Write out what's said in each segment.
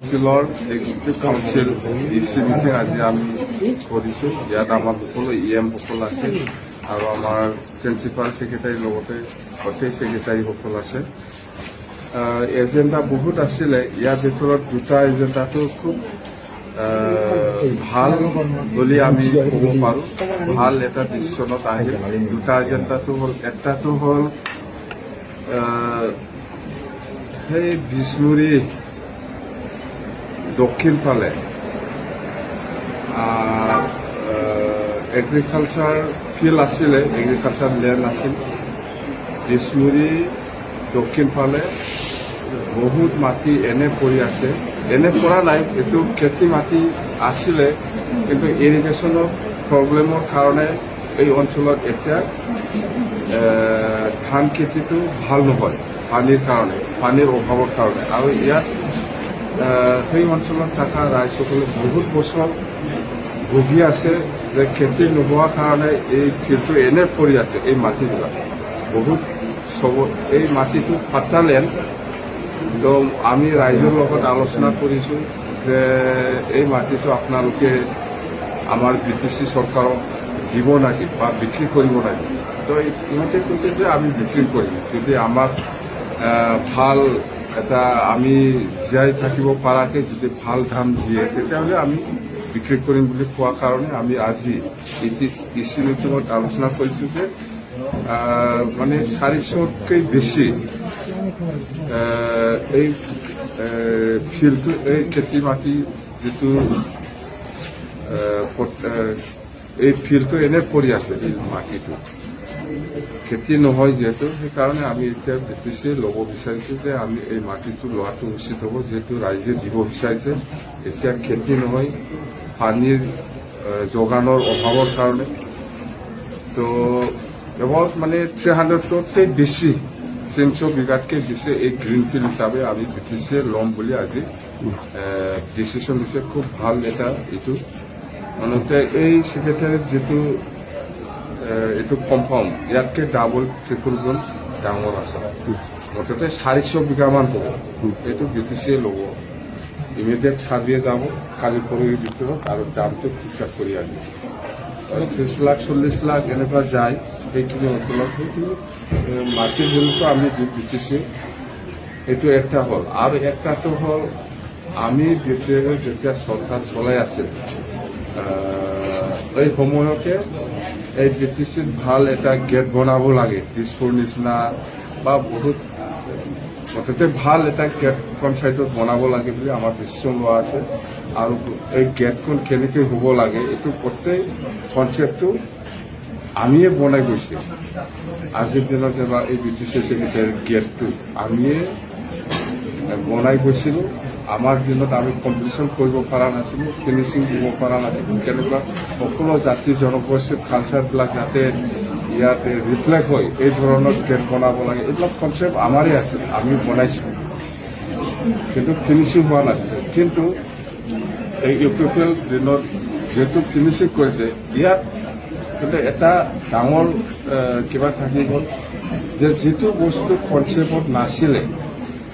অঞ্চলৰ executive council itchy meeting আজি আমি কৰিছোঁ। ইয়াত আমাৰ সকলো সকল আছে আৰু আমাৰ প্ৰিন্সিপাল ছেক্ৰেটাৰীৰ লগতে গোটেই ছেক্ৰেটাৰীসকল আছে। এজেণ্ডা বহুত আছিলে, ইয়াৰ ভিতৰত দুটা এজেণ্ডাটো খুব ভাল বুলি আমি ক'ব পাৰোঁ। ভাল এটা ডিচিশ্যনত আহিল। দুটা এজেণ্ডাটো হ'ল, এটাটো হ'ল সেই বিষ্ণুৰী দক্ষিণ ফালে এগ্ৰিকালচাৰ ফিল্ড আছিলে, এগ্ৰিকালচাৰ লেণ্ড আছিল। বিষ্ণুৰী দক্ষিণ ফালে বহুত মাটি এনে পৰি আছে, এনে পৰা নাই, এইটো খেতি মাটি আছিলে, কিন্তু ইৰিগেশ্যনৰ প্ৰব্লেমৰ কাৰণে এই অঞ্চলত এতিয়া ধান খেতিটো ভাল নহয়, পানীৰ কাৰণে, পানীৰ অভাৱৰ কাৰণে। আৰু ইয়াত সেই অঞ্চলত থকা ৰাইজসকলে বহুত বছৰ ভুগি আছে যে খেতি নোহোৱাৰ কাৰণে এই ফিল্ডটো এনে পৰি আছে। এই মাটিবিলাক বহুত এই মাটিটো পাটালেণ্ড। তো আমি ৰাইজৰ লগত আলোচনা কৰিছোঁ যে এই মাটিটো আপোনালোকে আমাৰ BTC চৰকাৰক দিব নেকি বা বিক্ৰী কৰিব নেকি। তো ইহঁতে কৈছে যে আমি বিক্ৰী কৰিম, যদি আমাক ভাল এটা আমি জীয়াই থাকিব পৰাকৈ যদি ভাল ধান দিয়ে তেতিয়াহ'লে আমি বিক্ৰী কৰিম বুলি কোৱাৰ কাৰণে আমি আজি ইচি মিটিঙত আলোচনা কৰিছোঁ যে মানে 400তকৈ বেছি এই ফিল্ডটো, এই খেতি মাটি যিটো এই ফিল্ডটো এনে পৰি আছে, এই মাটিটো খেতি নহয় যিহেতু, সেইকাৰণে আমি এতিয়া BTC ল'ব বিচাৰিছোঁ যে আমি এই মাটিটো লোৱাটো উচিত হ'ব, যিহেতু ৰাইজে দিব বিচাৰিছে। এতিয়া খেতি নহয়, পানীৰ যোগানৰ অভাৱৰ কাৰণে। তো এবাউট মানে 300তকৈ বেছি, 300 বিঘাতকৈ বেছি এই গ্ৰীণফিল্ড হিচাপে আমি BTC ল'ম বুলি আজি ডিচিশ্যন লৈছে। খুব ভাল এটা এইটো মানে এই ছেক্ৰেটাৰীত যিটো এইটো কম্পাউণ্ড ইয়াতকৈ ডাবল ট্ৰিপল গুণ ডাঙৰ আছে, মুঠতে 400 বিঘামান হ'ব। এইটো BTC ল'ব, ইমিডিয়েট ছাৰ্ভে যাব কালি পৰহিৰ ভিতৰত আৰু দামটো ঠিক ঠাক কৰি আনিব। 30 লাখ 40 লাখ এনেকুৱা যায় সেইখিনি অঞ্চলত। সেইটো মাটিৰ মূল্যটো আমি BTC, এইটো একটা হ'ল। আৰু একটাটো হ'ল আমি যেতিয়া চৰকাৰ চলাই আছিল এই সময়তে এই BTCত ভাল এটা গেট বনাব লাগে, দিছপুৰ নিচিনা বা বহুত মুঠতে ভাল এটা গেট পঞ্চায়তত বনাব লাগে বুলি আমাৰ ডিচিশ্যন লোৱা আছে। আৰু এই গেটখন কেনেকৈ হ'ব লাগে এইটো গোটেই কনচেপ্টটো আমিয়ে বনাই গৈছে। আজিৰ দিনত এবাৰ এই BTC ছেক্ৰেটাৰীৰ গেটটো আমিয়ে বনাই গৈছিলোঁ। আমাৰ দিনত আমি কম্পিটিশ্যন কৰিব পৰা নাছিলোঁ, ফিনিচিং দিব পৰা নাছিলোঁ। কেনেকুৱা সকলো জাতি জনগোষ্ঠীৰ কালচাৰবিলাক যাতে ইয়াতে ৰিফ্লেক্ট হয়, এই ধৰণৰ গেট বনাব লাগে, এইবিলাক কনচেপ্ট আমাৰেই আছিল, আমি বনাইছোঁ, কিন্তু ফিনিচিং হোৱা নাছিল। কিন্তু এই ইউপিপিএল দিনত যিহেতু ফিনিচিং কৰিছে, ইয়াত কিন্তু এটা ডাঙৰ কিবা থাকি গ'ল যে যিটো বস্তু কনচেপ্টত নাছিলে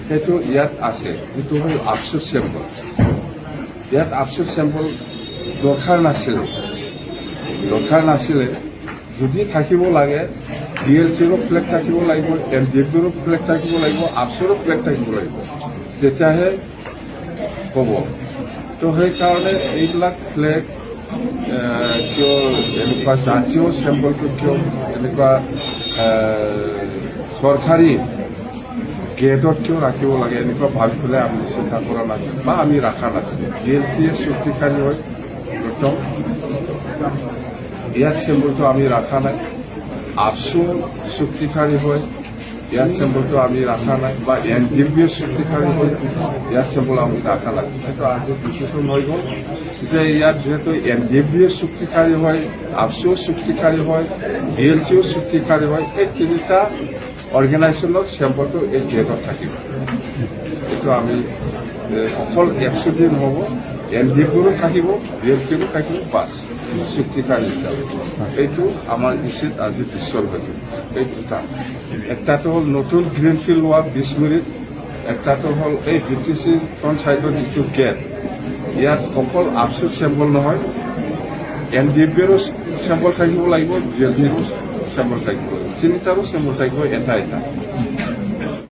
সেইটো ইয়াত আছে, যিটো হ'ল আফচোচ চেম্পল। ইয়াত আফচোচ চেম্পল দৰকাৰ নাছিলে। যদি থাকিব লাগে DLCৰো ফ্লেগ থাকিব লাগিব, MDFৰো ফ্লেগ থাকিব লাগিব, আফচৰো ফ্লেগ থাকিব লাগিব, তেতিয়াহে হ'ব। তো সেইকাৰণে এইবিলাক ফ্লেগ কিয় এনেকুৱা জাতীয় চেম্পলটো কিয় এনেকুৱা চৰকাৰী গেটত কিয় ৰাখিব লাগে এনেকুৱা ভাবি পেলাই আমি চিন্তা কৰা নাছিলোঁ বা আমি ৰখা নাছিলোঁ। DLCয়ে শক্তিশালী হয় একদম, ইয়াৰ চেম্বলটো আমি ৰখা নাই। আফচো শক্তিশালী হয়, ইয়াৰ চেম্বলটো আমি ৰখা নাই। বা NDFBয়ে শক্তিশালী হয়, ইয়াৰ চেম্বল আমি ৰখা নাই। সেইটো আজি ডিচিশ্যন হৈ গ'ল যে ইয়াত যিহেতু NDFBয়ে শক্তিশালী হয়, আফচো শক্তিশালী হয়, DLCও শক্তিশালী হয়, এই তিনিটা অৰ্গেনাইজেশ্যনৰ চেম্বলটো এই গেটত থাকিব। এইটো আমি অকল এফচুটি নহ'ব, NDFBৰো থাকিব, DLCৰো থাকিব, বাছ শক্তিশালী হিচাপে। এইটো আমাৰ ইচিত আজি ডিচিশ্যন হৈছিল। এই দুটা, একটাটো হ'ল নতুন গ্ৰীণফিল্ড লোৱা বিষ্ণুৰীত, একটাটো হ'ল এই BTC পঞ্চায়তৰ যিটো গেট ইয়াত অকল আপচুৰ চেম্বল নহয় NDBৰো চেম্বল থাকিব লাগিব BLTৰো চেম্বল থাকিব লাগিব তিনিটাৰো চেম্বল থাকিব এটা